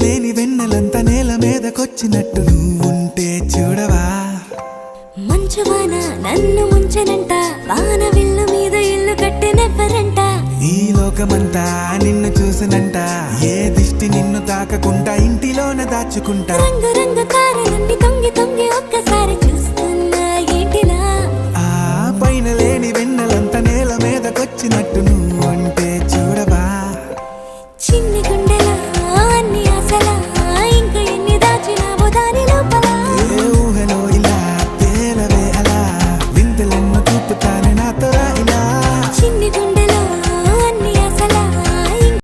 లేని వెన్నెలంత నేల మీదకొచ్చినట్టు నువ్వుంటే చూడవా. మంచువాన నన్ను ముంచెనంట, వాన విల్లు మీద ఇల్లు కట్టినెవ్వరంట. ఈ లోకమంతా నిన్ను చూసినంట, ఏ దిష్టి నిన్ను తాకకుండా ఇంటిలోన దాచుకుంటా. రంగు రంగు తారలన్నీ తొంగి తొంగి ఒక్కసారి చూస్తున్నా ఏంటిలా. ఆ పైన లేని వెన్నెలంత నేల మీదకొచ్చినట్టు నువ్వు